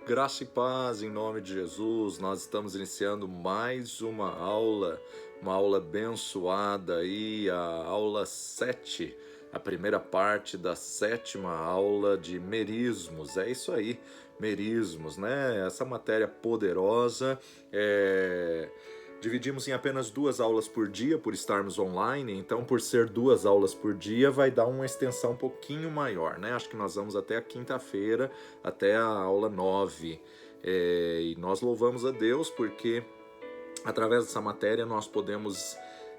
Graça e paz em nome de Jesus. Nós estamos iniciando mais uma aula abençoada aí, a aula 7, a primeira parte da 7ª aula de merismos. É isso aí, merismos, né? Essa matéria poderosa. Dividimos em apenas 2 aulas por dia, por estarmos online, então por ser 2 aulas por dia vai dar uma extensão um pouquinho maior, né? Acho que nós vamos até a quinta-feira, até a aula 9. E nós louvamos a Deus porque através dessa matéria nós podemos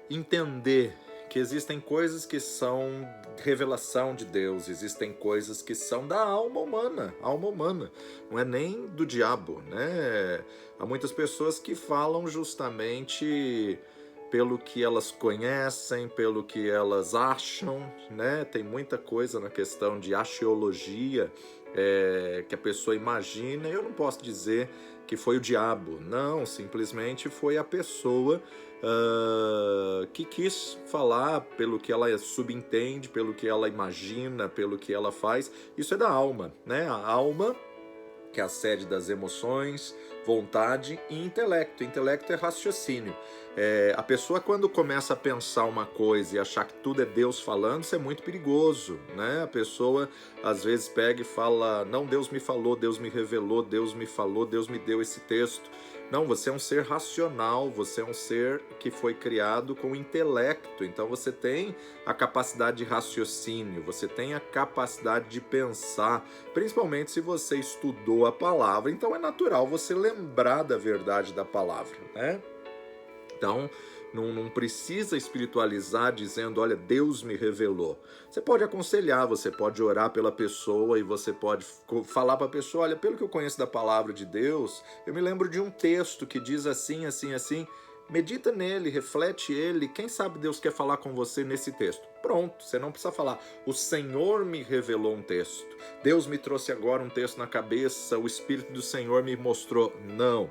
entender que existem coisas que são revelação de Deus, existem coisas que são da alma humana, não é nem do diabo, né? Há muitas pessoas que falam justamente pelo que elas conhecem, pelo que elas acham, né? Tem muita coisa na questão de axiologia que a pessoa imagina. Eu não posso dizer que foi o diabo, não, simplesmente foi a pessoa que quis falar pelo que ela subentende, pelo que ela imagina, pelo que ela faz. Isso é da alma, né? A alma, que é a sede das emoções, vontade e intelecto. Intelecto é raciocínio. A pessoa, quando começa a pensar uma coisa e achar que tudo é Deus falando, isso é muito perigoso, né? A pessoa às vezes pega e fala: não, Deus me falou, Deus me revelou, Deus me falou, Deus me deu esse texto. Não, você é um ser racional, você é um ser que foi criado com intelecto, então você tem a capacidade de raciocínio, você tem a capacidade de pensar, principalmente se você estudou a palavra, então é natural você lembrar da verdade da palavra, né? Então, não precisa espiritualizar dizendo, olha, Deus me revelou. Você pode aconselhar, você pode orar pela pessoa e você pode falar para a pessoa, olha, pelo que eu conheço da palavra de Deus, eu me lembro de um texto que diz assim, assim, assim. Medita nele, reflete ele, quem sabe Deus quer falar com você nesse texto. Pronto, você não precisa falar, o Senhor me revelou um texto, Deus me trouxe agora um texto na cabeça, o Espírito do Senhor me mostrou. Não.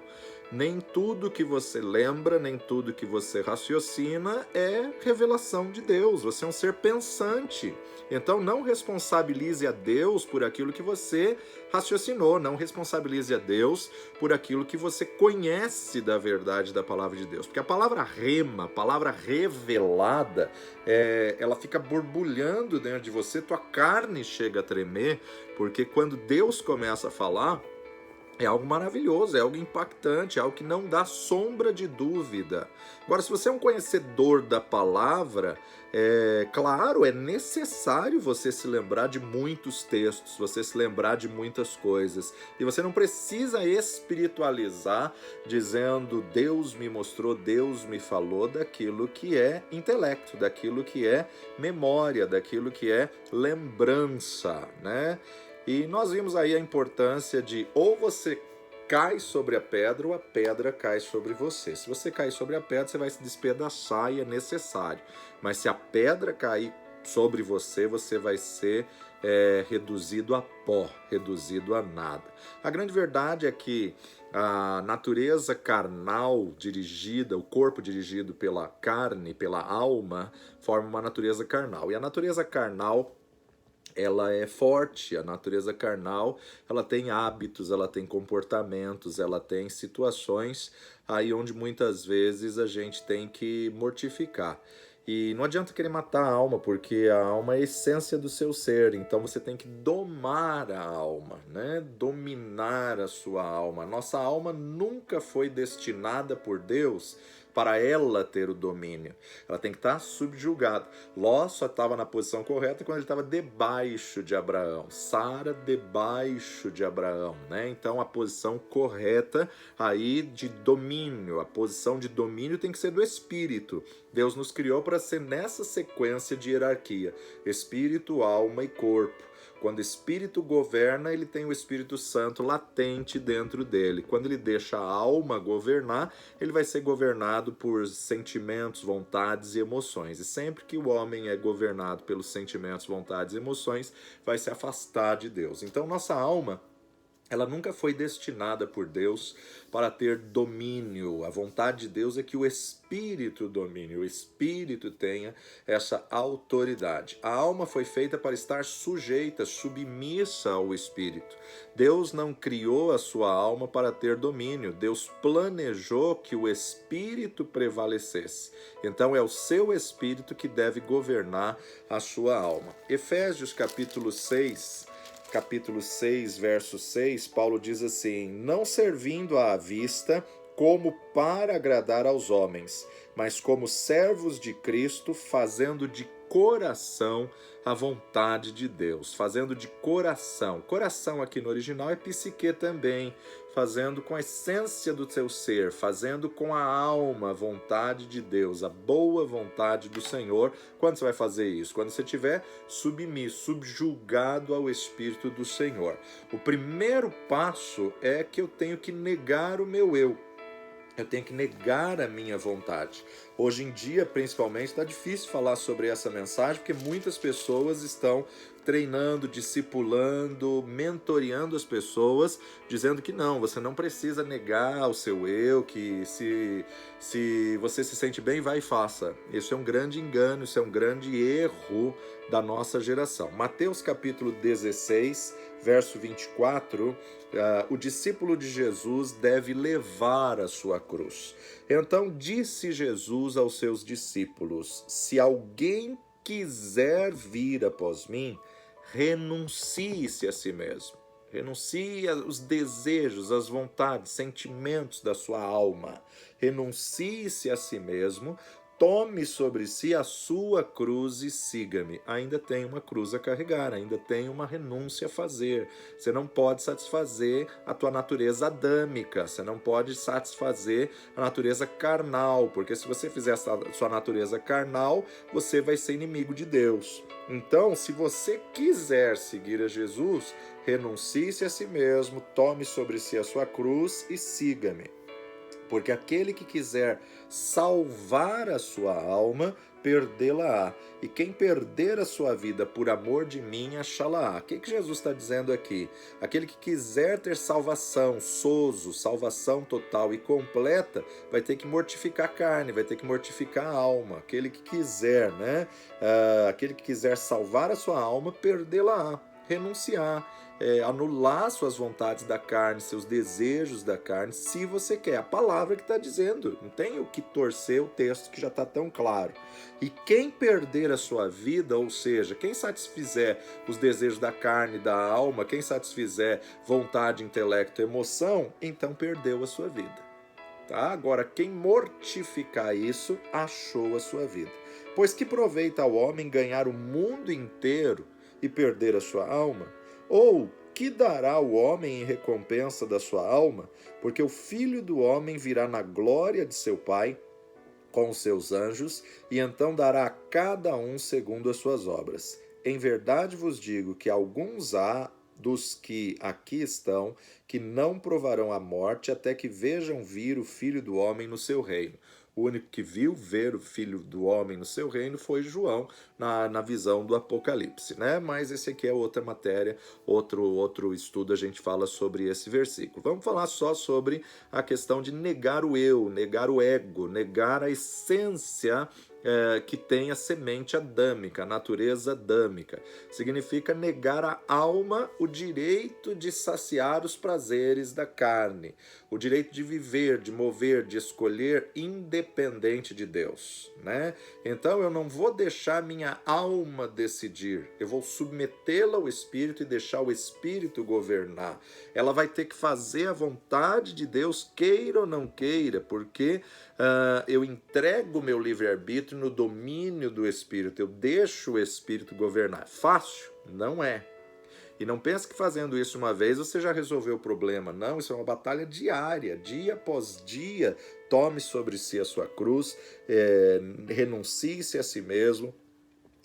Nem tudo que você lembra, nem tudo que você raciocina é revelação de Deus. Você é um ser pensante. Então não responsabilize a Deus por aquilo que você raciocinou. Não responsabilize a Deus por aquilo que você conhece da verdade da palavra de Deus. Porque a palavra rema, a palavra revelada, ela fica borbulhando dentro de você, tua carne chega a tremer, porque quando Deus começa a falar, é algo maravilhoso, é algo impactante, é algo que não dá sombra de dúvida. Agora, se você é um conhecedor da palavra, claro, é necessário você se lembrar de muitos textos, você se lembrar de muitas coisas. E você não precisa espiritualizar dizendo Deus me mostrou, Deus me falou, daquilo que é intelecto, daquilo que é memória, daquilo que é lembrança, né? E nós vimos aí a importância de ou você cai sobre a pedra ou a pedra cai sobre você. Se você cair sobre a pedra, você vai se despedaçar e é necessário. Mas se a pedra cair sobre você, você vai ser reduzido a pó, reduzido a nada. A grande verdade é que a natureza carnal dirigida, o corpo dirigido pela carne, pela alma, forma uma natureza carnal. E a natureza carnal, ela é forte, a natureza carnal, ela tem hábitos, ela tem comportamentos, ela tem situações aí onde muitas vezes a gente tem que mortificar. E não adianta querer matar a alma, porque a alma é a essência do seu ser, então você tem que domar a alma, né? Dominar a sua alma. A nossa alma nunca foi destinada por Deus para ela ter o domínio. Ela tem que estar subjugada. Ló só estava na posição correta quando ele estava debaixo de Abraão. Sara debaixo de Abraão, né? Então a posição correta aí de domínio, a posição de domínio tem que ser do espírito. Deus nos criou para ser nessa sequência de hierarquia: espírito, alma e corpo. Quando o Espírito governa, ele tem o Espírito Santo latente dentro dele. Quando ele deixa a alma governar, ele vai ser governado por sentimentos, vontades e emoções. E sempre que o homem é governado pelos sentimentos, vontades e emoções, vai se afastar de Deus. Então, nossa alma, ela nunca foi destinada por Deus para ter domínio. A vontade de Deus é que o Espírito domine, o Espírito tenha essa autoridade. A alma foi feita para estar sujeita, submissa ao Espírito. Deus não criou a sua alma para ter domínio. Deus planejou que o Espírito prevalecesse. Então é o seu Espírito que deve governar a sua alma. Efésios capítulo 6, verso 6, Paulo diz assim: não servindo à vista como para agradar aos homens, mas como servos de Cristo, fazendo de coração a vontade de Deus, fazendo de coração. Coração aqui no original é psique também, fazendo com a essência do seu ser, fazendo com a alma a vontade de Deus, a boa vontade do Senhor. Quando você vai fazer isso? Quando você estiver submisso, subjugado ao Espírito do Senhor. O primeiro passo é que eu tenho que negar o meu eu. Eu tenho que negar a minha vontade. Hoje em dia, principalmente, está difícil falar sobre essa mensagem, porque muitas pessoas estão treinando, discipulando, mentoreando as pessoas, dizendo que não, você não precisa negar o seu eu, que se você se sente bem, vai e faça. Isso é um grande engano, isso é um grande erro da nossa geração. Mateus capítulo 16, verso 24, o discípulo de Jesus deve levar a sua cruz. Então disse Jesus aos seus discípulos: se alguém quiser vir após mim, renuncie-se a si mesmo. Renuncie aos desejos, às vontades, sentimentos da sua alma. Renuncie-se a si mesmo. Tome sobre si a sua cruz e siga-me. Ainda tem uma cruz a carregar, ainda tem uma renúncia a fazer. Você não pode satisfazer a tua natureza adâmica, você não pode satisfazer a natureza carnal, porque se você fizer a sua natureza carnal, você vai ser inimigo de Deus. Então, se você quiser seguir a Jesus, renuncie-se a si mesmo, tome sobre si a sua cruz e siga-me. Porque aquele que quiser salvar a sua alma, perdê-la-á. E quem perder a sua vida por amor de mim, achá-la-á. O que Jesus está dizendo aqui? Aquele que quiser ter salvação, sozo, salvação total e completa, vai ter que mortificar a carne, vai ter que mortificar a alma. Aquele que quiser, aquele que quiser salvar a sua alma, perdê-la-á. Renunciar, anular suas vontades da carne, seus desejos da carne, se você quer. A palavra que está dizendo, não tem o que torcer o texto que já está tão claro. E quem perder a sua vida, ou seja, quem satisfizer os desejos da carne, da alma, quem satisfizer vontade, intelecto, emoção, então perdeu a sua vida. Tá? Agora, quem mortificar isso, achou a sua vida. Pois que proveita ao homem ganhar o mundo inteiro e perder a sua alma? Ou que dará o homem em recompensa da sua alma? Porque o Filho do Homem virá na glória de seu Pai com os seus anjos, e então dará a cada um segundo as suas obras. Em verdade vos digo que alguns há dos que aqui estão que não provarão a morte até que vejam vir o Filho do Homem no seu reino. O único que viu ver o Filho do Homem no seu reino foi João, na visão do Apocalipse, né? Mas esse aqui é outra matéria, outro estudo, a gente fala sobre esse versículo. Vamos falar só sobre a questão de negar o eu, negar o ego, negar a essência que tem a semente adâmica, a natureza adâmica. Significa negar à alma o direito de saciar os prazeres da carne, o direito de viver, de mover, de escolher independente de Deus, né? Então eu não vou deixar minha alma decidir, eu vou submetê-la ao Espírito e deixar o Espírito governar. Ela vai ter que fazer a vontade de Deus, queira ou não queira, porque eu entrego o meu livre-arbítrio no domínio do Espírito, eu deixo o Espírito governar. Fácil? Não é. E não pense que fazendo isso uma vez você já resolveu o problema. Não, isso é uma batalha diária, dia após dia. Tome sobre si a sua cruz, renuncie-se a si mesmo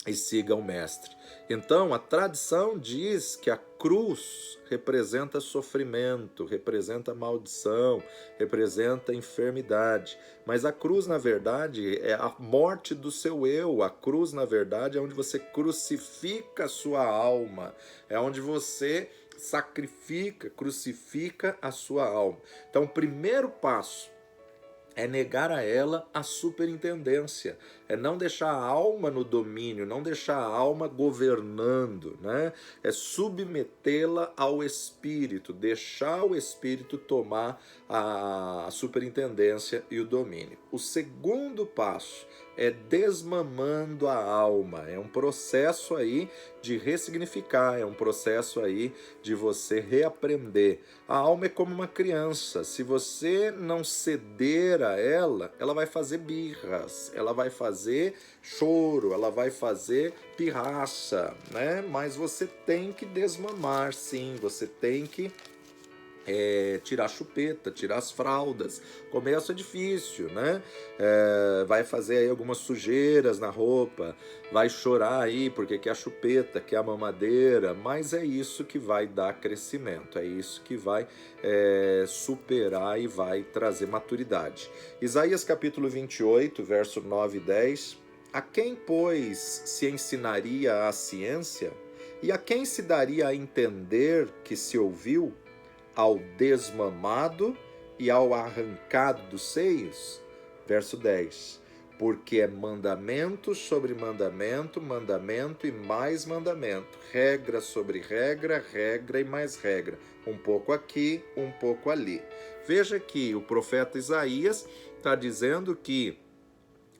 e siga o Mestre. Então, a tradição diz que a cruz representa sofrimento, representa maldição, representa enfermidade. Mas a cruz, na verdade, é a morte do seu eu. A cruz, na verdade, é onde você crucifica a sua alma. É onde você sacrifica, crucifica a sua alma. Então, o primeiro passo é negar a ela a superintendência, é não deixar a alma no domínio, não deixar a alma governando, né? É submetê-la ao Espírito, deixar o Espírito tomar a superintendência e o domínio. O segundo passo é desmamando a alma, é um processo aí de ressignificar, é um processo aí de você reaprender. A alma é como uma criança, se você não ceder a ela, ela vai fazer birras, ela vai fazer choro, ela vai fazer pirraça, né? Mas você tem que desmamar, sim, você tem que tirar a chupeta, tirar as fraldas. Começo é difícil, né? Vai fazer aí algumas sujeiras na roupa, vai chorar aí porque quer a chupeta, quer a mamadeira, mas é isso que vai dar crescimento, é isso que vai superar e vai trazer maturidade. Isaías capítulo 28, verso 9 e 10. A quem, pois, se ensinaria a ciência? E a quem se daria a entender que se ouviu? Ao desmamado e ao arrancado dos seios? Verso 10. Porque é mandamento sobre mandamento, mandamento e mais mandamento, regra sobre regra, regra e mais regra, um pouco aqui, um pouco ali. Veja que o profeta Isaías está dizendo que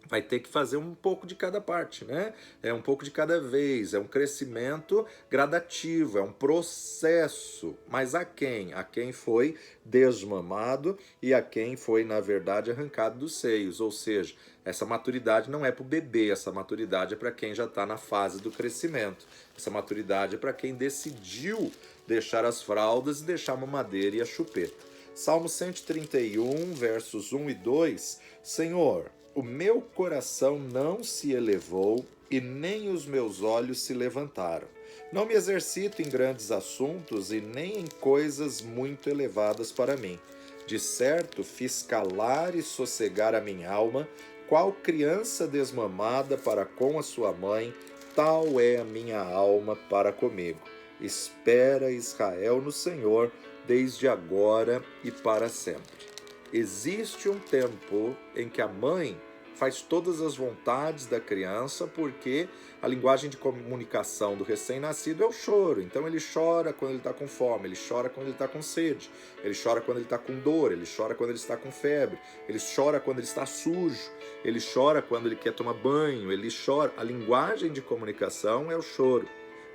vai ter que fazer um pouco de cada parte, né? É um pouco de cada vez, é um crescimento gradativo, é um processo. Mas a quem? A quem foi desmamado e a quem foi, na verdade, arrancado dos seios. Ou seja, essa maturidade não é para o bebê, essa maturidade é para quem já está na fase do crescimento. Essa maturidade é para quem decidiu deixar as fraldas e deixar a mamadeira e a chupeta. Salmo 131, versos 1 e 2. Senhor, o meu coração não se elevou e nem os meus olhos se levantaram. Não me exercito em grandes assuntos e nem em coisas muito elevadas para mim. De certo, fiz calar e sossegar a minha alma, qual criança desmamada para com a sua mãe, tal é a minha alma para comigo. Espera, Israel, no Senhor, desde agora e para sempre. Existe um tempo em que a mãe faz todas as vontades da criança, porque a linguagem de comunicação do recém-nascido é o choro. Então ele chora quando ele está com fome, ele chora quando ele está com sede, ele chora quando ele está com dor, ele chora quando ele está com febre, ele chora quando ele está sujo, ele chora quando ele quer tomar banho, ele chora. A linguagem de comunicação é o choro.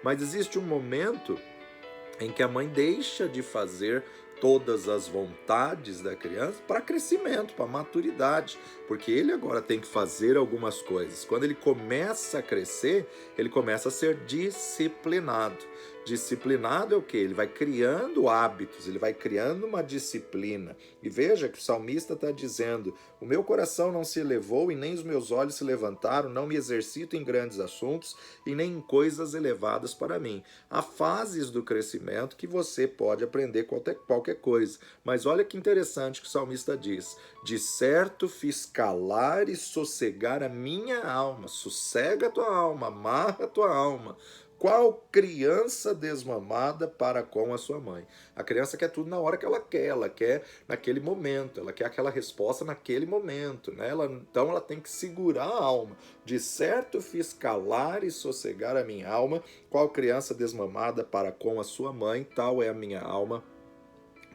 Mas existe um momento em que a mãe deixa de fazer todas as vontades da criança para crescimento, para maturidade, porque ele agora tem que fazer algumas coisas. Quando ele começa a crescer, ele começa a ser disciplinado. Disciplinado é o quê? Ele vai criando hábitos, ele vai criando uma disciplina. E veja que o salmista está dizendo: o meu coração não se elevou e nem os meus olhos se levantaram, não me exercito em grandes assuntos e nem em coisas elevadas para mim. Há fases do crescimento que você pode aprender qualquer coisa. Mas olha que interessante que o salmista diz: de certo fiz calar e sossegar a minha alma. Sossega a tua alma, amarra a tua alma. Qual criança desmamada para com a sua mãe? A criança quer tudo na hora que ela quer naquele momento, ela quer aquela resposta naquele momento, né? Então ela tem que segurar a alma. De certo fiz calar e sossegar a minha alma, qual criança desmamada para com a sua mãe, tal é a minha alma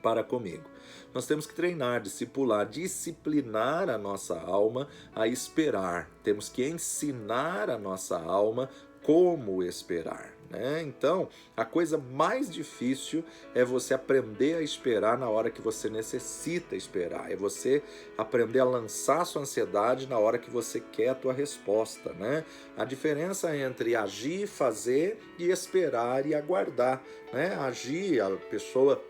para comigo. Nós temos que treinar, discipular, disciplinar a nossa alma a esperar. Temos que ensinar a nossa alma como esperar, né? Então, a coisa mais difícil é você aprender a esperar na hora que você necessita esperar. É você aprender a lançar sua ansiedade na hora que você quer a tua resposta, né? A diferença entre agir, fazer e esperar e aguardar, né? Agir, a pessoa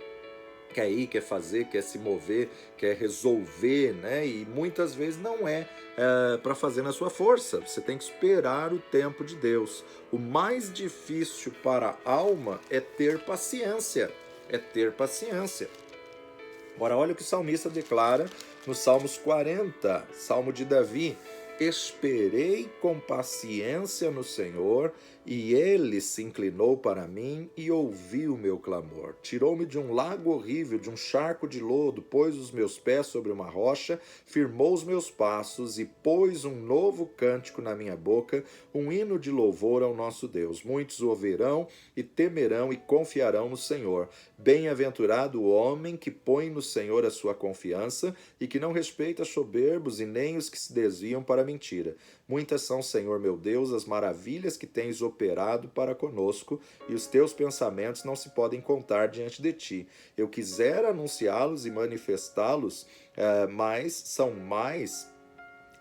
quer ir, quer fazer, quer se mover, quer resolver, né? E muitas vezes não é para fazer na sua força. Você tem que esperar o tempo de Deus. O mais difícil para a alma é ter paciência. É ter paciência. Agora, olha o que o salmista declara no Salmos 40, Salmo de Davi: Esperei com paciência no Senhor, e ele se inclinou para mim e ouviu o meu clamor. Tirou-me de um lago horrível, de um charco de lodo, pôs os meus pés sobre uma rocha, firmou os meus passos e pôs um novo cântico na minha boca, um hino de louvor ao nosso Deus. Muitos o ouvirão e temerão e confiarão no Senhor. Bem-aventurado o homem que põe no Senhor a sua confiança e que não respeita soberbos e nem os que se desviam para a mentira. Muitas são, Senhor meu Deus, as maravilhas que tens operado para conosco, e os teus pensamentos não se podem contar diante de ti. Eu quisera anunciá-los e manifestá-los, mas são mais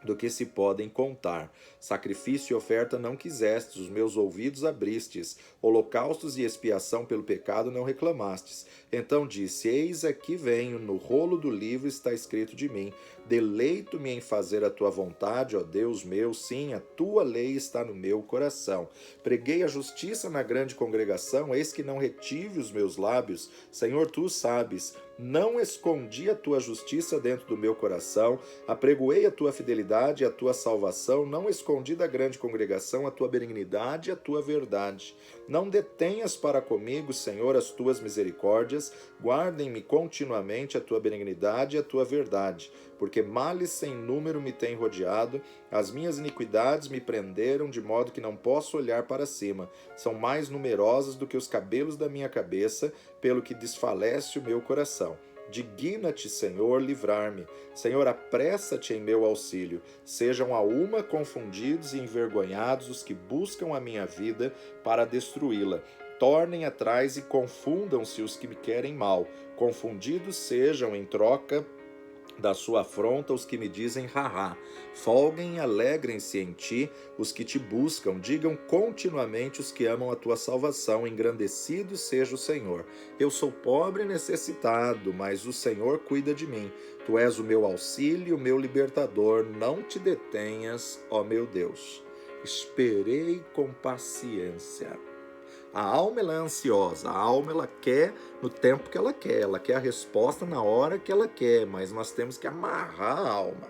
do que se podem contar. Sacrifício e oferta não quisestes, os meus ouvidos abristes, holocaustos e expiação pelo pecado não reclamastes. Então disse: Eis aqui venho, no rolo do livro está escrito de mim. Deleito-me em fazer a tua vontade, ó Deus meu, sim, a tua lei está no meu coração. Preguei a justiça na grande congregação, eis que não retive os meus lábios. Senhor, tu sabes. Não escondi a tua justiça dentro do meu coração, apregoei a tua fidelidade e a tua salvação, não escondi da grande congregação a tua benignidade e a tua verdade. Não detenhas para comigo, Senhor, as tuas misericórdias, guardem-me continuamente a tua benignidade e a tua verdade, porque males sem número me têm rodeado, as minhas iniquidades me prenderam, de modo que não posso olhar para cima. São mais numerosas do que os cabelos da minha cabeça, pelo que desfalece o meu coração. Digna-te, Senhor, livrar-me. Senhor, apressa-te em meu auxílio. Sejam a uma confundidos e envergonhados os que buscam a minha vida para destruí-la. Tornem atrás e confundam-se os que me querem mal. Confundidos sejam em troca da sua afronta os que me dizem haha. Folguem e alegrem-se em ti os que te buscam. Digam continuamente os que amam a tua salvação. Engrandecido seja o Senhor. Eu sou pobre e necessitado, mas o Senhor cuida de mim. Tu és o meu auxílio, o meu libertador. Não te detenhas, ó meu Deus. Esperei com paciência. A alma ela é ansiosa, a alma ela quer no tempo que ela quer a resposta na hora que ela quer, mas nós temos que amarrar a alma,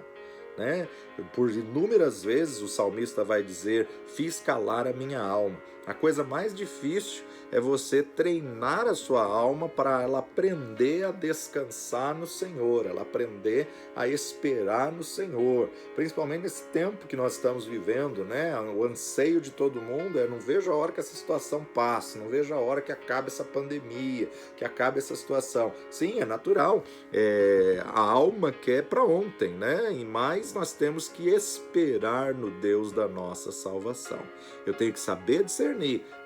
né? Por inúmeras vezes o salmista vai dizer: fiz calar a minha alma. A coisa mais difícil é você treinar a sua alma para ela aprender a descansar no Senhor, ela aprender a esperar no Senhor, principalmente nesse tempo que nós estamos vivendo, né? O anseio de todo mundo é: não vejo a hora que essa situação passe, não vejo a hora que acabe essa pandemia, que acabe essa situação. Sim, é natural, a alma quer para ontem, né? Mas nós temos que esperar no Deus da nossa salvação. Eu tenho que saber discernir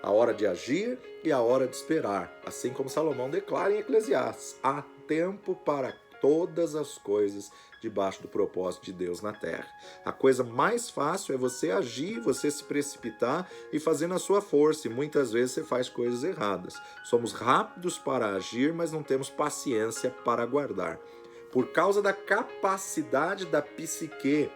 a hora de agir e a hora de esperar, assim como Salomão declara em Eclesiastes: há tempo para todas as coisas debaixo do propósito de Deus na terra. A coisa mais fácil é você agir, você se precipitar e fazer na sua força, e muitas vezes você faz coisas erradas. Somos rápidos para agir, mas não temos paciência para aguardar. Por causa da capacidade da psique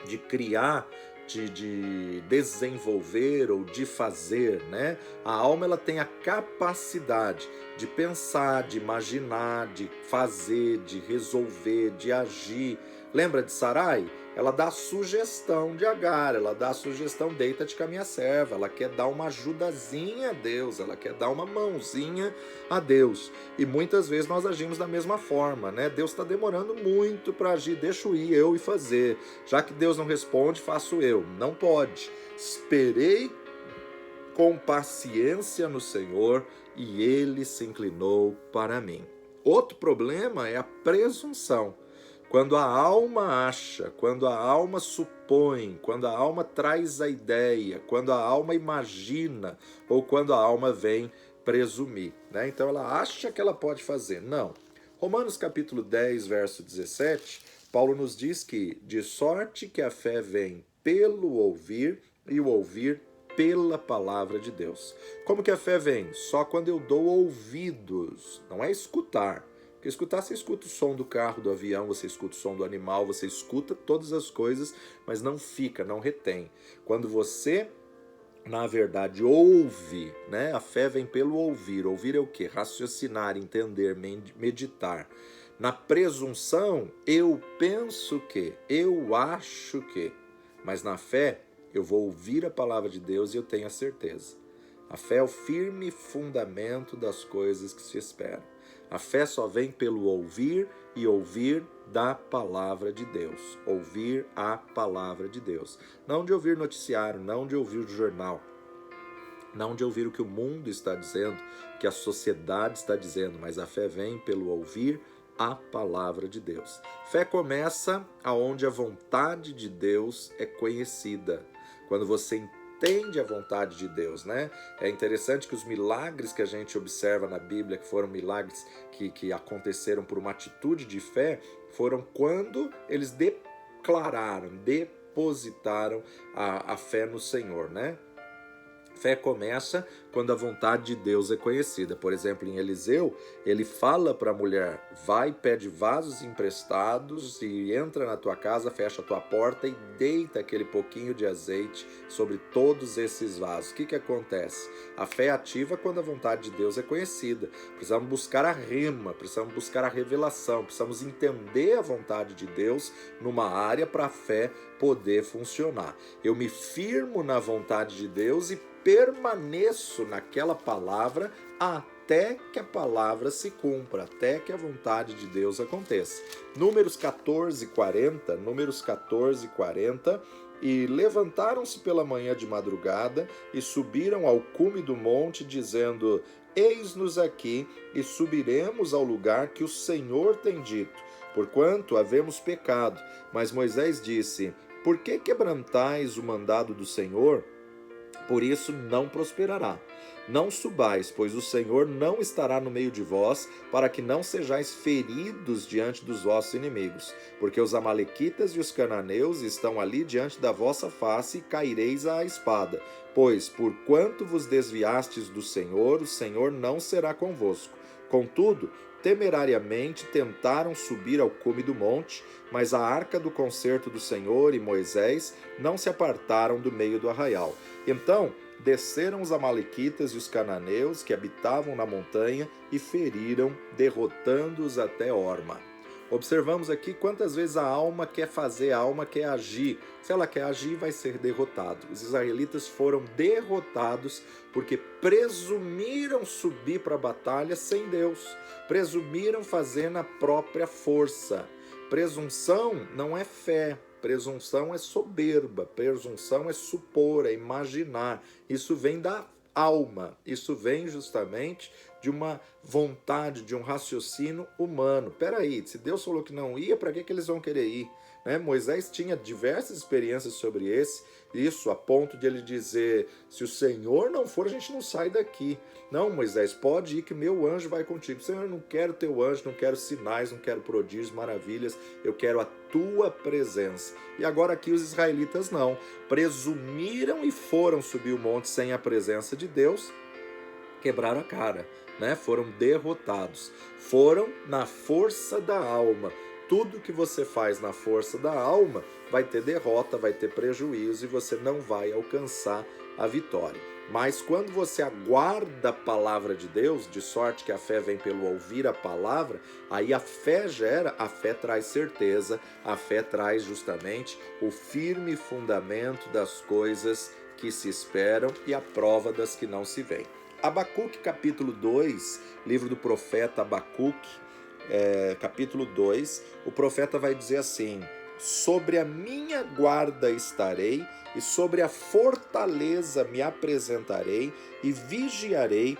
de criar, de desenvolver ou de fazer, né? A alma ela tem a capacidade de pensar, de imaginar, de fazer, de resolver, de agir. Lembra de Sarai? Ela dá a sugestão de Agar, ela dá a sugestão: deita-te com a minha serva. Ela quer dar uma ajudazinha a Deus, ela quer dar uma mãozinha a Deus. E muitas vezes nós agimos da mesma forma, né? Deus está demorando muito para agir, deixa eu ir fazer. Já que Deus não responde, faço eu. Não pode. Esperei com paciência no Senhor e ele se inclinou para mim. Outro problema é a presunção. Quando a alma acha, quando a alma supõe, quando a alma traz a ideia, quando a alma imagina ou quando a alma vem presumir, né? Então ela acha que ela pode fazer. Não. Romanos capítulo 10, verso 17, Paulo nos diz que: de sorte que a fé vem pelo ouvir e o ouvir pela palavra de Deus. Como que a fé vem? Só quando eu dou ouvidos, não é escutar. Porque escutar, você escuta o som do carro, do avião, você escuta o som do animal, você escuta todas as coisas, mas não fica, não retém. Quando você, na verdade, ouve, né? A fé vem pelo ouvir. Ouvir é o quê? Raciocinar, entender, meditar. Na presunção, eu penso que, eu acho que. Mas na fé, eu vou ouvir a palavra de Deus e eu tenho a certeza. A fé é o firme fundamento das coisas que se esperam. A fé só vem pelo ouvir e ouvir da palavra de Deus. Ouvir a palavra de Deus. Não de ouvir noticiário, não de ouvir o jornal, não de ouvir o que o mundo está dizendo, o que a sociedade está dizendo, mas a fé vem pelo ouvir a palavra de Deus. Fé começa aonde a vontade de Deus é conhecida. Quando você entende a vontade de Deus, né? É interessante que os milagres que a gente observa na Bíblia, que foram milagres que aconteceram por uma atitude de fé, foram quando eles declararam, depositaram a fé no Senhor, né? Fé começa quando a vontade de Deus é conhecida. Por exemplo, em Eliseu, ele fala para a mulher: vai, pede vasos emprestados e entra na tua casa, fecha a tua porta e deita aquele pouquinho de azeite sobre todos esses vasos. O que acontece? A fé é ativa quando a vontade de Deus é conhecida. Precisamos buscar a rema, precisamos buscar a revelação, precisamos entender a vontade de Deus numa área para a fé poder funcionar. Eu me firmo na vontade de Deus e permaneço naquela palavra até que a palavra se cumpra, até que a vontade de Deus aconteça. Números 14:40, e levantaram-se pela manhã de madrugada e subiram ao cume do monte, dizendo: eis-nos aqui, e subiremos ao lugar que o Senhor tem dito, porquanto havemos pecado. Mas Moisés disse: por que quebrantais o mandado do Senhor? Por isso não prosperará. Não subais, pois o Senhor não estará no meio de vós, para que não sejais feridos diante dos vossos inimigos. Porque os amalequitas e os cananeus estão ali diante da vossa face, e caireis à espada. Pois, porquanto vos desviastes do Senhor, o Senhor não será convosco. Contudo, temerariamente tentaram subir ao cume do monte, mas a arca do concerto do Senhor e Moisés não se apartaram do meio do arraial. Então desceram os amalequitas e os cananeus que habitavam na montanha e feriram, derrotando-os até Horma. Observamos aqui quantas vezes a alma quer fazer, a alma quer agir. Se ela quer agir, vai ser derrotado. Os israelitas foram derrotados porque presumiram subir para a batalha sem Deus. Presumiram fazer na própria força. Presunção não é fé. Presunção é soberba. Presunção é supor, é imaginar. Isso vem da alma. Isso vem justamente de uma vontade, de um raciocínio humano. Peraí, se Deus falou que não ia, para que eles vão querer ir? Né? Moisés tinha diversas experiências sobre isso, a ponto de ele dizer: se o Senhor não for, a gente não sai daqui. Não, Moisés, pode ir que meu anjo vai contigo. Senhor, eu não quero teu anjo, não quero sinais, não quero prodígios, maravilhas, eu quero a tua presença. E agora aqui os israelitas não. Presumiram e foram subir o monte sem a presença de Deus, quebraram a cara, né? Foram derrotados. Foram na força da alma. Tudo que você faz na força da alma vai ter derrota, vai ter prejuízo e você não vai alcançar a vitória. Mas quando você aguarda a palavra de Deus, de sorte que a fé vem pelo ouvir a palavra, aí a fé gera, a fé traz certeza, a fé traz justamente o firme fundamento das coisas que se esperam e a prova das que não se veem. Abacuque capítulo 2, livro do profeta Abacuque, capítulo 2, o profeta vai dizer assim: sobre a minha guarda estarei, e sobre a fortaleza me apresentarei, e vigiarei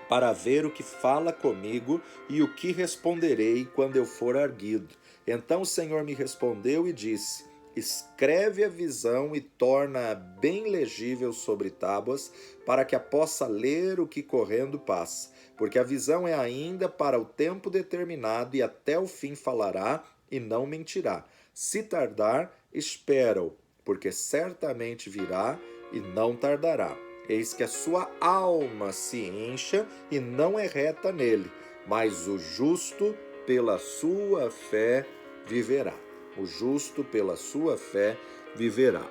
para ver o que fala comigo e o que responderei quando eu for arguido. Então o Senhor me respondeu e disse: escreve a visão e torna-a bem legível sobre tábuas, para que a possa ler o que correndo passa. Porque a visão é ainda para o tempo determinado, e até o fim falará e não mentirá. Se tardar, espera-o, porque certamente virá e não tardará. Eis que a sua alma se incha e não é reta nele, mas o justo pela sua fé viverá. O justo pela sua fé viverá.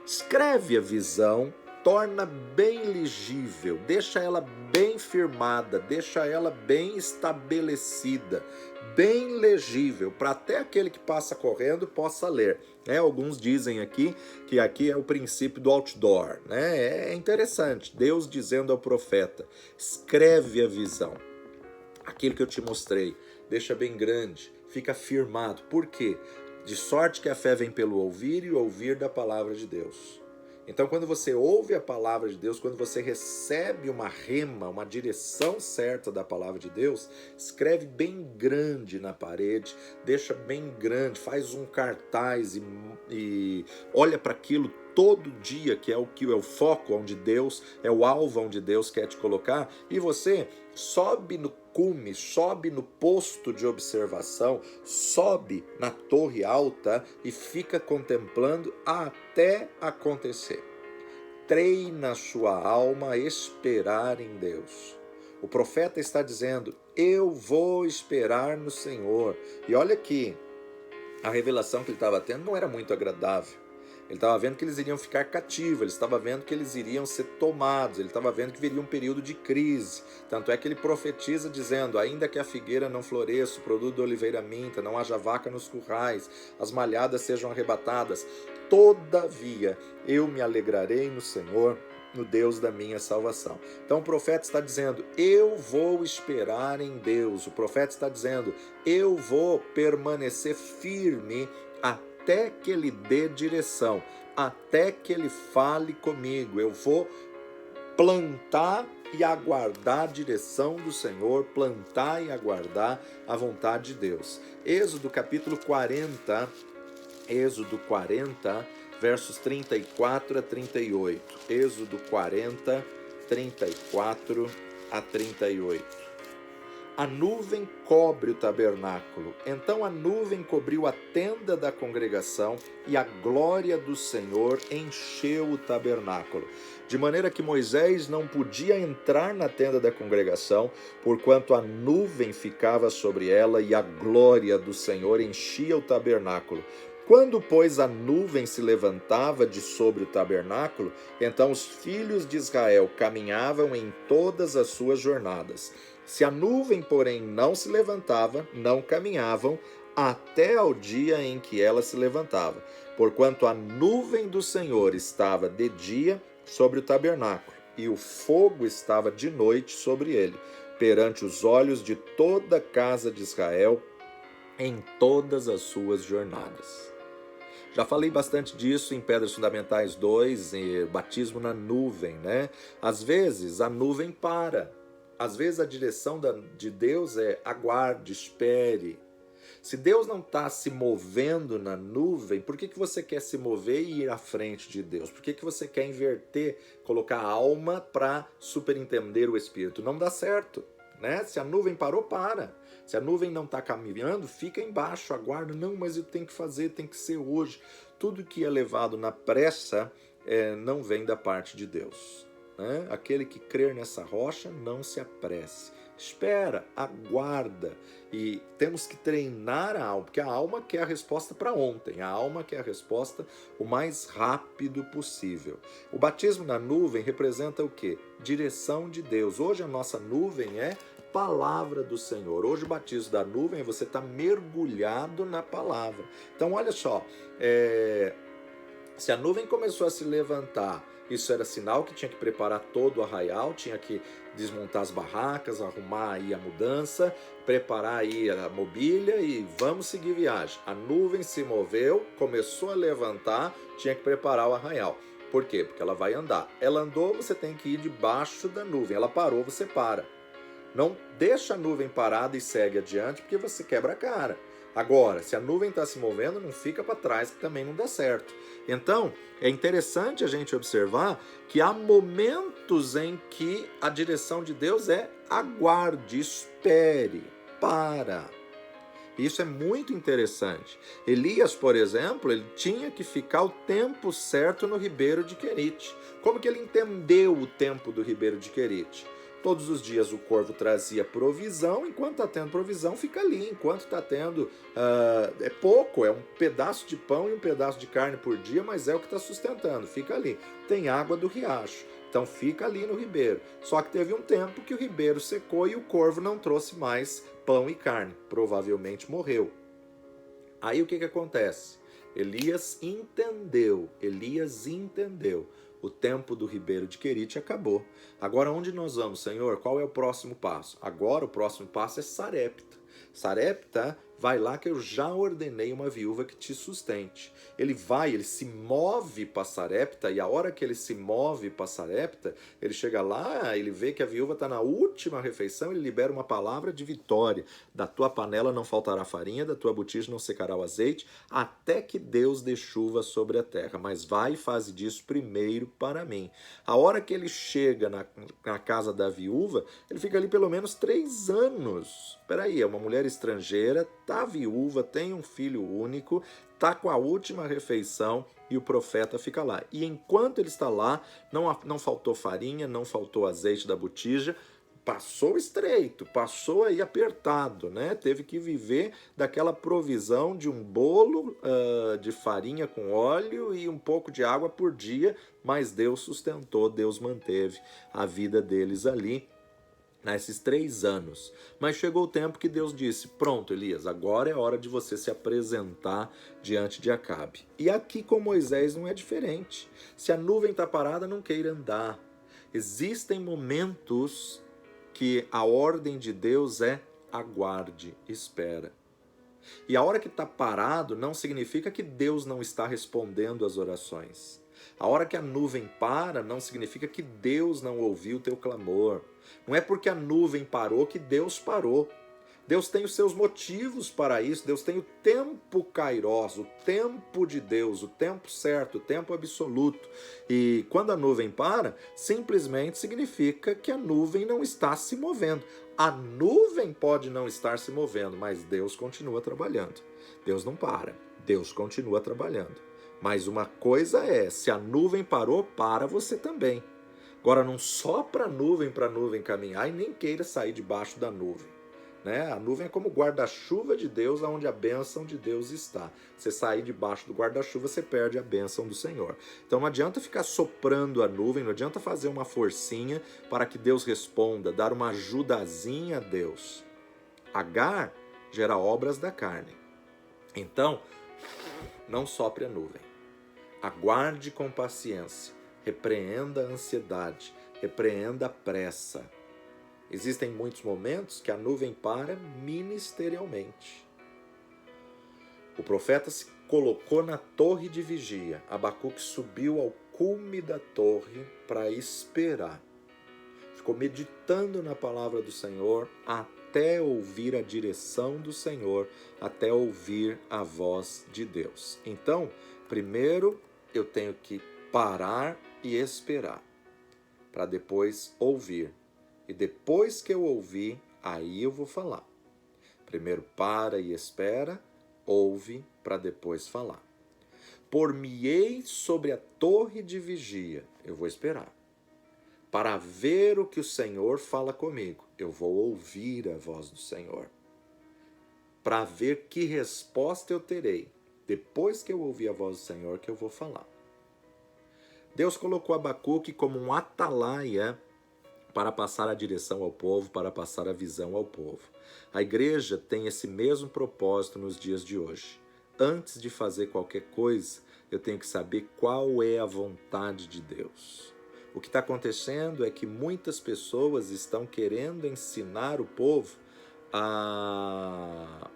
Escreve a visão torna bem legível, deixa ela bem firmada, deixa ela bem estabelecida, bem legível, para até aquele que passa correndo possa ler. Alguns dizem aqui que aqui é o princípio do outdoor, né? É interessante, Deus dizendo ao profeta, escreve a visão, aquilo que eu te mostrei, deixa bem grande, fica firmado. Por quê? De sorte que a fé vem pelo ouvir e ouvir da palavra de Deus. Então, quando você ouve a palavra de Deus, quando você recebe uma rema, uma direção certa da palavra de Deus, escreve bem grande na parede, deixa bem grande, faz um cartaz e olha para aquilo todo dia, que é o foco onde Deus, é o alvo onde Deus quer te colocar, e você sobe no cume, sobe no posto de observação, sobe na torre alta e fica contemplando até acontecer. Treina a sua alma a esperar em Deus. O profeta está dizendo, eu vou esperar no Senhor. E olha aqui, a revelação que ele estava tendo não era muito agradável. Ele estava vendo que eles iriam ficar cativos, ele estava vendo que eles iriam ser tomados, ele estava vendo que viria um período de crise. Tanto é que ele profetiza dizendo, ainda que a figueira não floresça, o produto da oliveira minta, não haja vaca nos currais, as malhadas sejam arrebatadas, todavia eu me alegrarei no Senhor, no Deus da minha salvação. Então o profeta está dizendo, eu vou esperar em Deus. O profeta está dizendo, eu vou permanecer firme até que ele dê direção, até que ele fale comigo. Eu vou plantar e aguardar a direção do Senhor, plantar e aguardar a vontade de Deus. Êxodo capítulo 40, versos 34 a 38. Êxodo 40, 34 a 38. A nuvem cobre o tabernáculo. Então a nuvem cobriu a tenda da congregação e a glória do Senhor encheu o tabernáculo. De maneira que Moisés não podia entrar na tenda da congregação, porquanto a nuvem ficava sobre ela e a glória do Senhor enchia o tabernáculo. Quando, pois, a nuvem se levantava de sobre o tabernáculo, então os filhos de Israel caminhavam em todas as suas jornadas. Se a nuvem, porém, não se levantava, não caminhavam, até ao dia em que ela se levantava, porquanto a nuvem do Senhor estava de dia sobre o tabernáculo, e o fogo estava de noite sobre ele, perante os olhos de toda a casa de Israel, em todas as suas jornadas. Já falei bastante disso em Pedras Fundamentais 2, batismo na nuvem, né? Às vezes a nuvem para. Às vezes a direção de Deus é aguarde, espere. Se Deus não está se movendo na nuvem, por que você quer se mover e ir à frente de Deus? Por que você quer inverter, colocar a alma para superintender o Espírito? Não dá certo, né? Se a nuvem parou, para. Se a nuvem não está caminhando, fica embaixo, aguarda. Não, mas eu tenho que fazer, tem que ser hoje. Tudo que é levado na pressa não vem da parte de Deus. Né? Aquele que crer nessa rocha não se apresse, espera, aguarda. E temos que treinar a alma, porque a alma quer a resposta para ontem, a alma quer a resposta o mais rápido possível. O batismo na nuvem representa o quê? Direção de Deus. Hoje a nossa nuvem é palavra do Senhor. Hoje o batismo da nuvem é você estar mergulhado na palavra. Então olha só, se a nuvem começou a se levantar, isso era sinal que tinha que preparar todo o arraial, tinha que desmontar as barracas, arrumar aí a mudança, preparar aí a mobília e vamos seguir viagem. A nuvem se moveu, começou a levantar, tinha que preparar o arraial. Por quê? Porque ela vai andar. Ela andou, você tem que ir debaixo da nuvem. Ela parou, você para. Não deixa a nuvem parada e segue adiante, porque você quebra a cara. Agora, se a nuvem está se movendo, não fica para trás, que também não dá certo. Então, é interessante a gente observar que há momentos em que a direção de Deus é aguarde, espere, para. Isso é muito interessante. Elias, por exemplo, ele tinha que ficar o tempo certo no ribeiro de Querite. Como que ele entendeu o tempo do ribeiro de Querite? Todos os dias o corvo trazia provisão, enquanto está tendo provisão, fica ali. Enquanto está tendo, é pouco, é um pedaço de pão e um pedaço de carne por dia, mas é o que está sustentando, fica ali. Tem água do riacho, então fica ali no ribeiro. Só que teve um tempo que o ribeiro secou e o corvo não trouxe mais pão e carne, provavelmente morreu. Aí o que acontece? Elias entendeu. O tempo do ribeiro de Querite acabou. Agora onde nós vamos, Senhor? Qual é o próximo passo? Agora o próximo passo é Sarepta. Sarepta, vai lá que eu já ordenei uma viúva que te sustente. Ele se move para Sarepta, e a hora que ele se move para Sarepta, ele chega lá, ele vê que a viúva está na última refeição, ele libera uma palavra de vitória. Da tua panela não faltará farinha, da tua botija não secará o azeite, até que Deus dê chuva sobre a terra. Mas vai e faz disso primeiro para mim. A hora que ele chega na casa da viúva, ele fica ali pelo menos 3 anos. Peraí, é uma mulher estrangeira, tá viúva, tem um filho único, tá com a última refeição e o profeta fica lá. E enquanto ele está lá, não faltou farinha, não faltou azeite da botija, passou estreito, passou aí apertado, né? Teve que viver daquela provisão de um bolo de farinha com óleo e um pouco de água por dia, mas Deus sustentou, Deus manteve a vida deles ali nesses 3 anos. Mas chegou o tempo que Deus disse: pronto, Elias, agora é hora de você se apresentar diante de Acabe. E aqui com Moisés não é diferente. Se a nuvem está parada, não queira andar. Existem momentos que a ordem de Deus é aguarde, espera. E a hora que está parado não significa que Deus não está respondendo às orações. A hora que a nuvem para não significa que Deus não ouviu o teu clamor. Não é porque a nuvem parou que Deus parou. Deus tem os seus motivos para isso. Deus tem o tempo kairos, o tempo de Deus, o tempo certo, o tempo absoluto. E quando a nuvem para, simplesmente significa que a nuvem não está se movendo. A nuvem pode não estar se movendo, mas Deus continua trabalhando. Deus não para, Deus continua trabalhando. Mas uma coisa é, se a nuvem parou, para você também. Agora não sopra a nuvem para a nuvem caminhar e nem queira sair debaixo da nuvem. Né? A nuvem é como o guarda-chuva de Deus, onde a bênção de Deus está. Você sair debaixo do guarda-chuva, você perde a bênção do Senhor. Então não adianta ficar soprando a nuvem, não adianta fazer uma forcinha para que Deus responda, dar uma ajudazinha a Deus. Agar gera obras da carne. Então, não sopre a nuvem. Aguarde com paciência. Repreenda a ansiedade. Repreenda a pressa. Existem muitos momentos que a nuvem para ministerialmente. O profeta se colocou na torre de vigia. Abacuque subiu ao cume da torre para esperar. Ficou meditando na palavra do Senhor até ouvir a direção do Senhor, até ouvir a voz de Deus. Então, primeiro eu tenho que parar e esperar, para depois ouvir. E depois que eu ouvir, aí eu vou falar. Primeiro para e espera, ouve para depois falar. Por-me-ei sobre a torre de vigia, eu vou esperar. Para ver o que o Senhor fala comigo, eu vou ouvir a voz do Senhor. Para ver que resposta eu terei, depois que eu ouvir a voz do Senhor, que eu vou falar. Deus colocou Abacuque como um atalaia para passar a direção ao povo, para passar a visão ao povo. A igreja tem esse mesmo propósito nos dias de hoje. Antes de fazer qualquer coisa, eu tenho que saber qual é a vontade de Deus. O que está acontecendo é que muitas pessoas estão querendo ensinar o povo a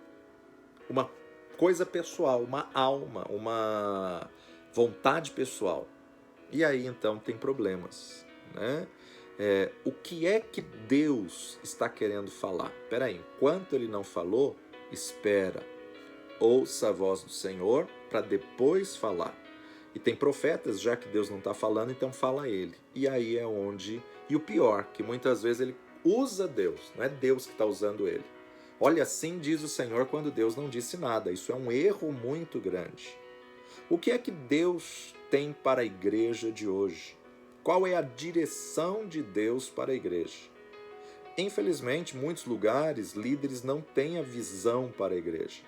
uma coisa pessoal, uma alma, uma vontade pessoal. E aí então tem problemas, né? O que é que Deus está querendo falar? Espera aí, enquanto ele não falou, espera. Ouça a voz do Senhor para depois falar. E tem profetas, já que Deus não está falando, então fala ele. E aí é onde... E o pior, que muitas vezes ele usa Deus, não é Deus que está usando ele. Olha, assim diz o Senhor quando Deus não disse nada. Isso é um erro muito grande. O que é que Deus tem para a igreja de hoje? Qual é a direção de Deus para a igreja? Infelizmente, em muitos lugares, líderes não têm a visão para a igreja.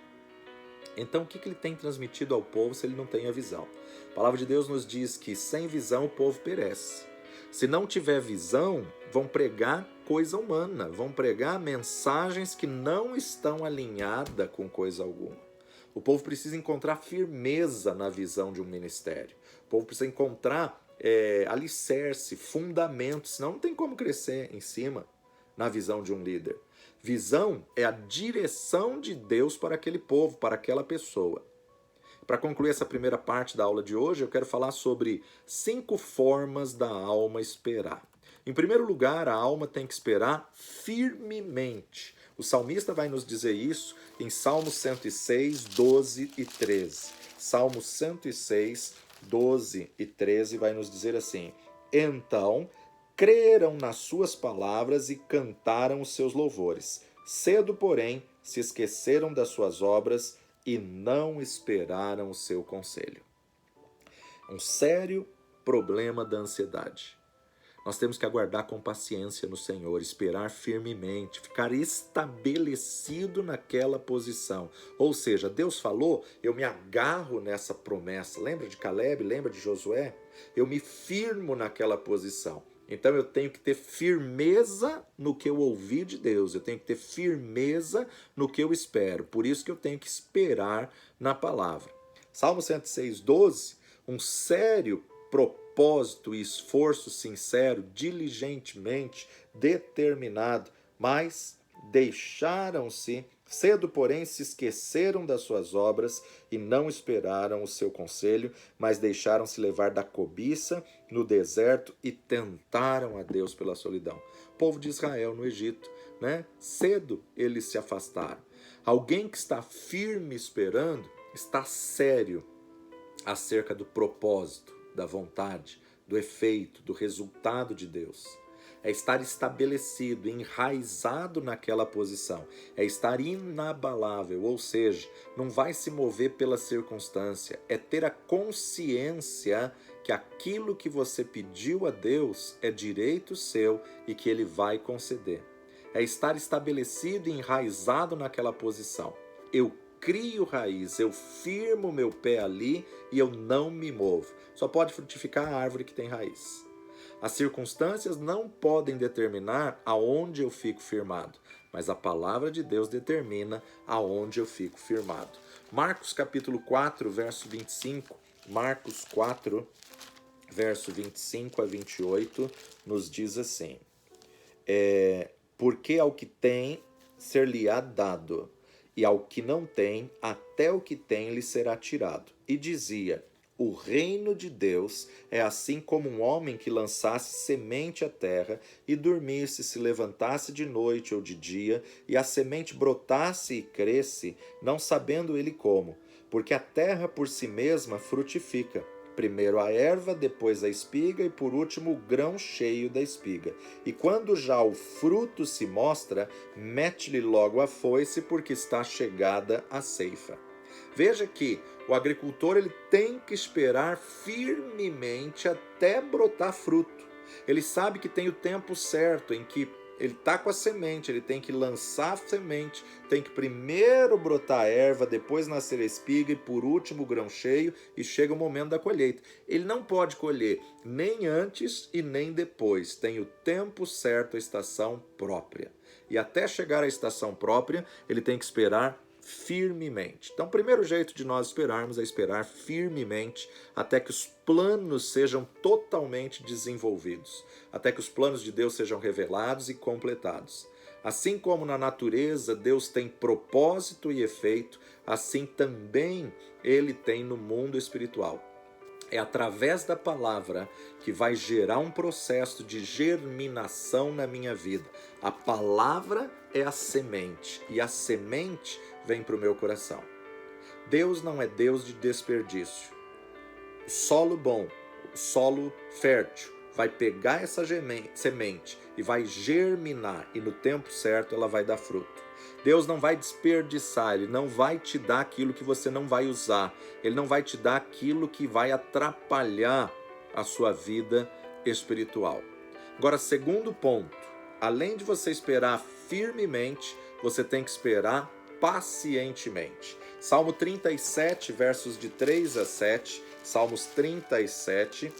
Então, o que ele tem transmitido ao povo se ele não tem a visão? A palavra de Deus nos diz que sem visão o povo perece. Se não tiver visão, vão pregar coisa humana, vão pregar mensagens que não estão alinhadas com coisa alguma. O povo precisa encontrar firmeza na visão de um ministério. O povo precisa encontrar alicerce, fundamento, senão não tem como crescer em cima na visão de um líder. Visão é a direção de Deus para aquele povo, para aquela pessoa. Para concluir essa primeira parte da aula de hoje, eu quero falar sobre 5 formas da alma esperar. Em primeiro lugar, a alma tem que esperar firmemente. O salmista vai nos dizer isso em Salmo 106, 12 e 13. Salmo 106, 12 e 13 vai nos dizer assim: Então creram nas suas palavras e cantaram os seus louvores. Cedo, porém, se esqueceram das suas obras e não esperaram o seu conselho. Um sério problema da ansiedade. Nós temos que aguardar com paciência no Senhor, esperar firmemente, ficar estabelecido naquela posição. Ou seja, Deus falou, eu me agarro nessa promessa. Lembra de Caleb? Lembra de Josué? Eu me firmo naquela posição. Então eu tenho que ter firmeza no que eu ouvi de Deus, eu tenho que ter firmeza no que eu espero. Por isso que eu tenho que esperar na palavra. Salmo 106, 12, um sério propósito e esforço sincero, diligentemente, determinado, mas deixaram-se, cedo, porém, se esqueceram das suas obras e não esperaram o seu conselho, mas deixaram-se levar da cobiça no deserto e tentaram a Deus pela solidão. O povo de Israel no Egito, né? Cedo eles se afastaram. Alguém que está firme esperando, está sério acerca do propósito, da vontade, do efeito, do resultado de Deus. É estar estabelecido, enraizado naquela posição. É estar inabalável, ou seja, não vai se mover pela circunstância. É ter a consciência que aquilo que você pediu a Deus é direito seu e que Ele vai conceder. É estar estabelecido e enraizado naquela posição. Eu crio raiz, eu firmo meu pé ali e eu não me movo. Só pode frutificar a árvore que tem raiz. As circunstâncias não podem determinar aonde eu fico firmado, mas a palavra de Deus determina aonde eu fico firmado. Marcos capítulo 4, verso 25, Marcos 4, verso 25 a 28, nos diz assim: porque ao que tem, ser-lhe-á dado, e ao que não tem, até o que tem lhe será tirado. E dizia: o reino de Deus é assim como um homem que lançasse semente à terra e dormisse, se levantasse de noite ou de dia, e a semente brotasse e cresce, não sabendo ele como, porque a terra por si mesma frutifica. Primeiro a erva, depois a espiga e por último o grão cheio da espiga. E quando já o fruto se mostra, mete-lhe logo a foice, porque está chegada a ceifa. Veja que o agricultor ele tem que esperar firmemente até brotar fruto. Ele sabe que tem o tempo certo em que ele está com a semente, ele tem que lançar a semente, tem que primeiro brotar a erva, depois nascer a espiga e por último o grão cheio, e chega o momento da colheita. Ele não pode colher nem antes e nem depois, tem o tempo certo, a estação própria. E até chegar à estação própria, ele tem que esperar firmemente. Então, o primeiro jeito de nós esperarmos é esperar firmemente até que os planos sejam totalmente desenvolvidos, até que os planos de Deus sejam revelados e completados. Assim como na natureza Deus tem propósito e efeito, assim também Ele tem no mundo espiritual. É através da palavra que vai gerar um processo de germinação na minha vida. A palavra é a semente e a semente vem para o meu coração. Deus não é Deus de desperdício. O solo bom, o solo fértil, vai pegar essa semente e vai germinar, e no tempo certo ela vai dar fruto. Deus não vai desperdiçar, Ele não vai te dar aquilo que você não vai usar, Ele não vai te dar aquilo que vai atrapalhar a sua vida espiritual. Agora, segundo ponto, Além de você esperar firmemente, você tem que esperar pacientemente. Salmo 37, versos de 3 a 7. Salmos 37,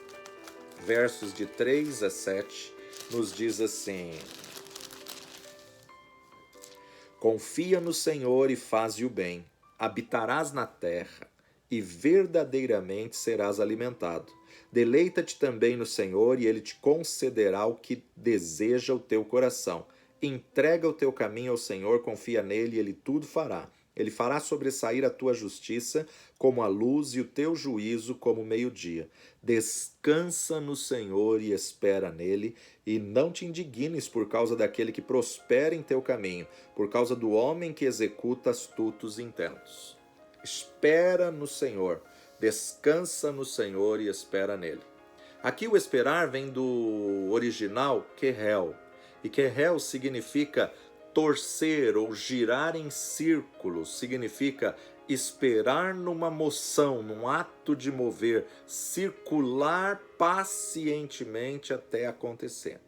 versos de 3 a 7, nos diz assim: Confia no Senhor e faze o bem, habitarás na terra, e verdadeiramente serás alimentado. Deleita-te também no Senhor, e Ele te concederá o que deseja o teu coração. Entrega o teu caminho ao Senhor, confia nele, e Ele tudo fará. Ele fará sobressair a tua justiça como a luz e o teu juízo como o meio-dia. Descansa no Senhor e espera nele, e não te indignes por causa daquele que prospera em teu caminho, por causa do homem que executa astutos intentos. Espera no Senhor, descansa no Senhor e espera nele. Aqui o esperar vem do original querel, e querel significa torcer ou girar em círculos, significa esperar numa moção, num ato de mover, circular pacientemente até acontecer.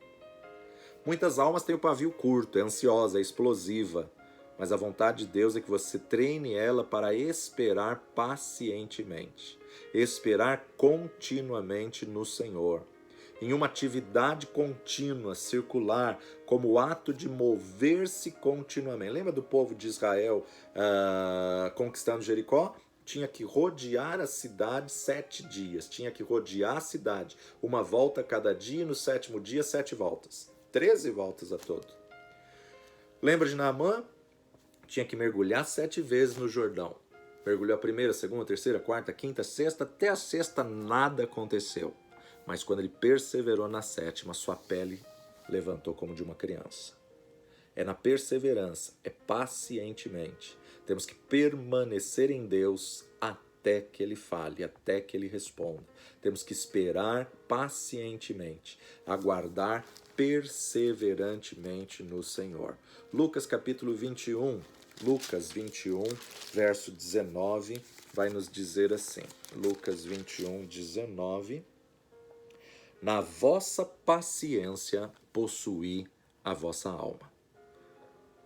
Muitas almas têm o pavio curto, é ansiosa, é explosiva, mas a vontade de Deus é que você treine ela para esperar pacientemente, esperar continuamente no Senhor, em uma atividade contínua, circular, como o ato de mover-se continuamente. Lembra do povo de Israel conquistando Jericó? Tinha que rodear a cidade 7 dias, tinha que rodear a cidade, uma volta a cada dia, e no 7º dia, 7 voltas. 13 voltas a todo. Lembra de Naamã? Tinha que mergulhar 7 vezes no Jordão. Mergulhou a primeira, segunda, terceira, quarta, quinta, sexta, até a sexta nada aconteceu. Mas quando ele perseverou na 7ª, sua pele levantou como de uma criança. É na perseverança, é pacientemente. Temos que permanecer em Deus até que Ele fale, até que Ele responda. Temos que esperar pacientemente, aguardar perseverantemente no Senhor. Lucas capítulo 21, Lucas 21, verso 19, vai nos dizer assim. Lucas 21, 19. Na vossa paciência possuí a vossa alma.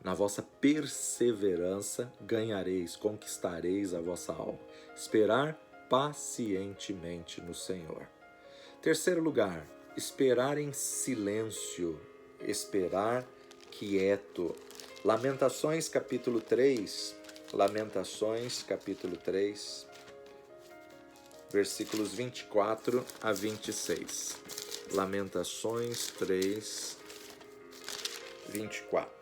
Na vossa perseverança ganhareis, conquistareis a vossa alma. Esperar pacientemente no Senhor. Terceiro lugar, esperar em silêncio, esperar quieto. Lamentações capítulo 3, versículos 24 a 26. Lamentações 3, 24.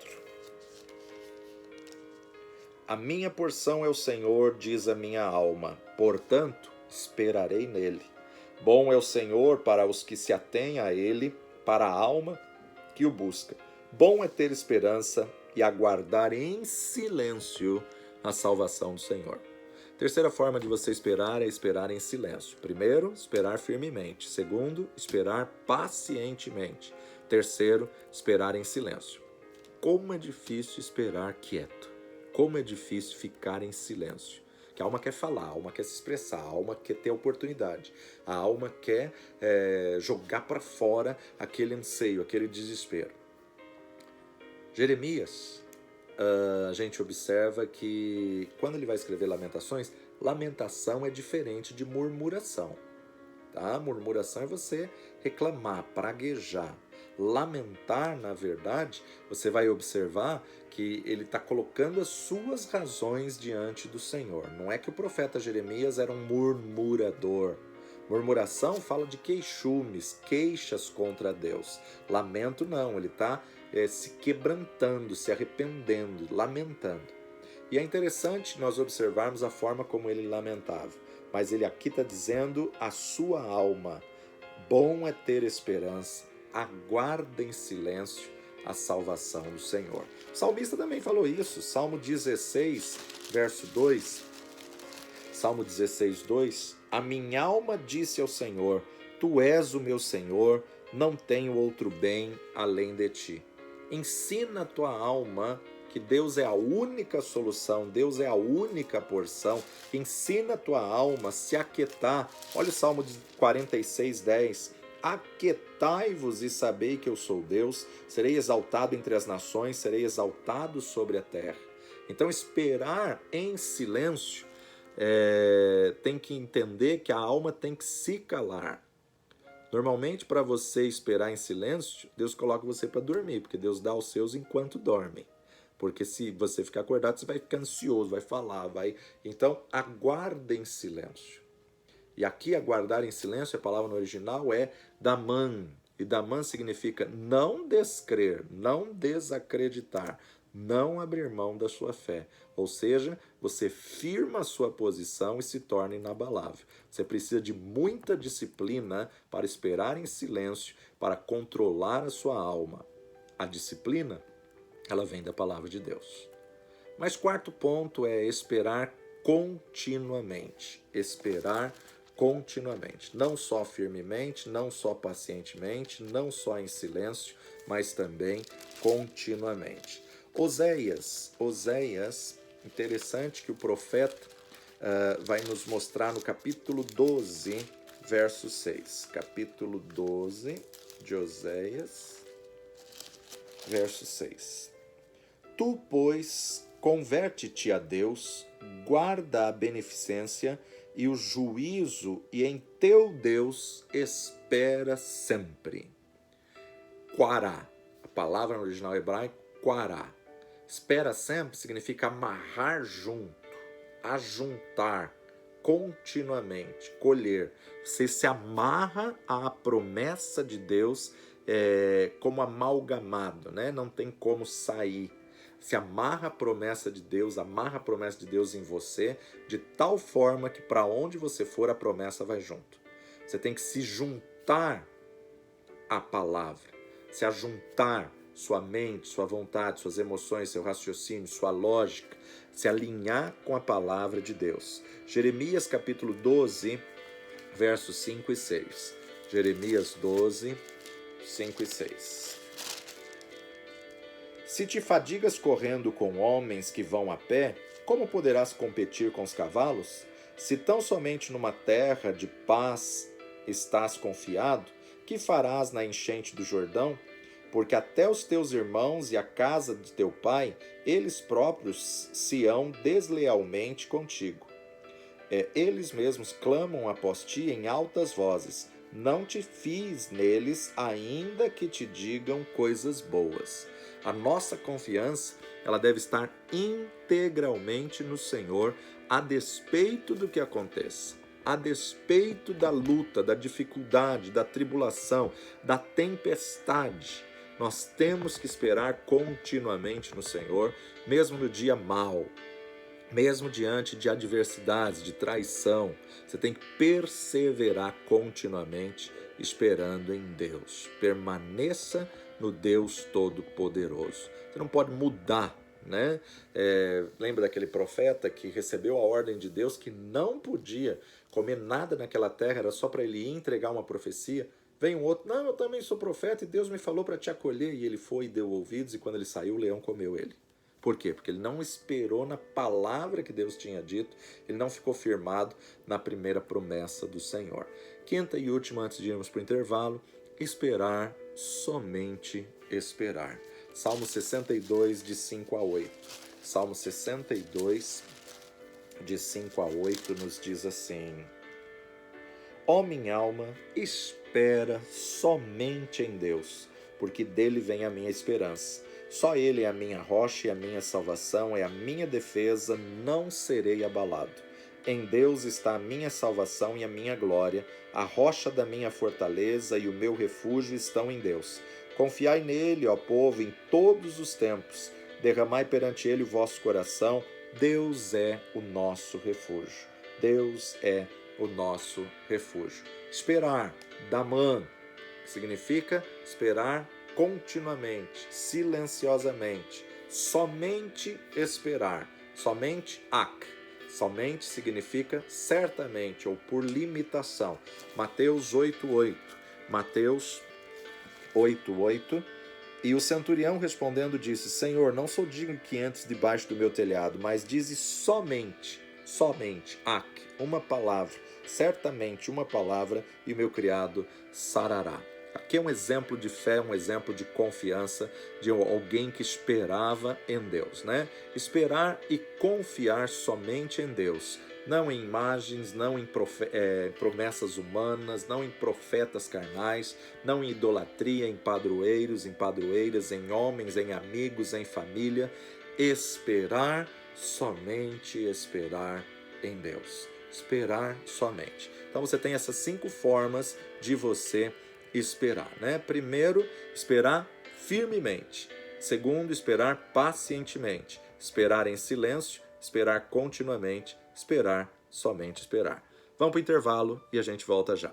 A minha porção é o Senhor, diz a minha alma, portanto, esperarei nele. Bom é o Senhor para os que se atêm a ele, para a alma que o busca. Bom é ter esperança e aguardar em silêncio a salvação do Senhor. Terceira forma de você esperar é esperar em silêncio. Primeiro, esperar firmemente. Segundo, esperar pacientemente. Terceiro, esperar em silêncio. Como é difícil esperar quieto. Como é difícil ficar em silêncio. Que a alma quer falar, a alma quer se expressar, a alma quer ter oportunidade. A alma quer jogar para fora aquele anseio, aquele desespero. Jeremias, a gente observa que quando ele vai escrever Lamentações, lamentação é diferente de murmuração. Tá? Murmuração é você reclamar, praguejar. Lamentar, na verdade, você vai observar que ele está colocando as suas razões diante do Senhor. Não é que o profeta Jeremias era um murmurador. Murmuração fala de queixumes, queixas contra Deus. Lamento não, ele está se quebrantando, se arrependendo, lamentando. E é interessante nós observarmos a forma como ele lamentava. Mas ele aqui está dizendo a sua alma, bom é ter esperança, aguarda em silêncio a salvação do Senhor. O salmista também falou isso, Salmo 16, verso 2. Salmo 16, 2. A minha alma disse ao Senhor, tu és o meu Senhor, não tenho outro bem além de ti. Ensina a tua alma que Deus é a única solução, Deus é a única porção. Ensina a tua alma a se aquietar. Olha o Salmo 46, 10. aquietai-vos e sabei que eu sou Deus, serei exaltado entre as nações, serei exaltado sobre a terra. Então, esperar em silêncio, tem que entender que a alma tem que se calar. Normalmente, para você esperar em silêncio, Deus coloca você para dormir, porque Deus dá aos seus enquanto dormem. Porque se você ficar acordado, você vai ficar ansioso, vai falar, vai... Então, aguarde em silêncio. E aqui, aguardar em silêncio, a palavra no original é daman. E daman significa não descrer, não desacreditar, não abrir mão da sua fé. Ou seja, você firma a sua posição e se torna inabalável. Você precisa de muita disciplina para esperar em silêncio, para controlar a sua alma. A disciplina, ela vem da palavra de Deus. Mas quarto ponto é esperar continuamente. Esperar continuamente. Não só firmemente, não só pacientemente, não só em silêncio, mas também continuamente. Oséias, interessante que o profeta vai nos mostrar no capítulo 12, verso 6. Capítulo 12 de Oséias, verso 6. Tu, pois, converte-te a Deus, guarda a beneficência e o juízo, e em teu Deus espera sempre. Quará, a palavra no original hebraico, quará. Espera sempre significa amarrar junto, ajuntar, continuamente, colher. Você se amarra à promessa de Deus como amalgamado, né? Não tem como sair. Se amarra a promessa de Deus, amarra a promessa de Deus em você, de tal forma que para onde você for, a promessa vai junto. Você tem que se juntar à palavra, se ajuntar sua mente, sua vontade, suas emoções, seu raciocínio, sua lógica, se alinhar com a palavra de Deus. Jeremias capítulo 12, versos 5 e 6. Jeremias 12, 5 e 6. Se te fadigas correndo com homens que vão a pé, como poderás competir com os cavalos? Se tão somente numa terra de paz estás confiado, que farás na enchente do Jordão? Porque até os teus irmãos e a casa de teu pai, eles próprios se hão deslealmente contigo. Eles mesmos clamam após ti em altas vozes. Não te fies neles, ainda que te digam coisas boas. A nossa confiança, ela deve estar integralmente no Senhor, a despeito do que aconteça, a despeito da luta, da dificuldade, da tribulação, da tempestade. Nós temos que esperar continuamente no Senhor, mesmo no dia mau, mesmo diante de adversidades, de traição. Você tem que perseverar continuamente esperando em Deus. Permaneça no Deus Todo-Poderoso. Você não pode mudar, né? Lembra daquele profeta que recebeu a ordem de Deus que não podia comer nada naquela terra, era só para ele ir entregar uma profecia? Vem um outro, não, eu também sou profeta e Deus me falou para te acolher. E ele foi e deu ouvidos, e quando ele saiu, o leão comeu ele. Por quê? Porque ele não esperou na palavra que Deus tinha dito, ele não ficou firmado na primeira promessa do Senhor. Quinta e última, antes de irmos para o intervalo, esperar, somente esperar. Salmo 62, de 5 a 8. Salmo 62, de 5 a 8, nos diz assim: Ó minha alma, espera somente em Deus, porque dele vem a minha esperança. Só ele é a minha rocha e a minha salvação, é a minha defesa, não serei abalado. Em Deus está a minha salvação e a minha glória, a rocha da minha fortaleza e o meu refúgio estão em Deus. Confiai nele, ó povo, em todos os tempos. Derramai perante ele o vosso coração. Deus é o nosso refúgio. Deus é o nosso refúgio. Esperar, daman, significa esperar continuamente, silenciosamente, somente esperar, somente somente significa certamente ou por limitação. Mateus 8:8, Mateus 8:8. E o centurião respondendo disse: Senhor, não sou digno que entres debaixo do meu telhado, mas dize somente, somente, ac, uma palavra, certamente uma palavra, e o meu criado sarará. Aqui é um exemplo de fé, um exemplo de confiança de alguém que esperava em Deus, né? Esperar e confiar somente em Deus, não em imagens, não em promessas humanas, não em profetas carnais, não em idolatria, em padroeiros, em padroeiras, em homens, em amigos, em família. Esperar, somente esperar em Deus. Esperar somente. Então você tem essas 5 formas de você esperar, né? Primeiro, esperar firmemente. Segundo, esperar pacientemente. Esperar em silêncio, esperar continuamente, esperar, somente esperar. Vamos para o intervalo e a gente volta já.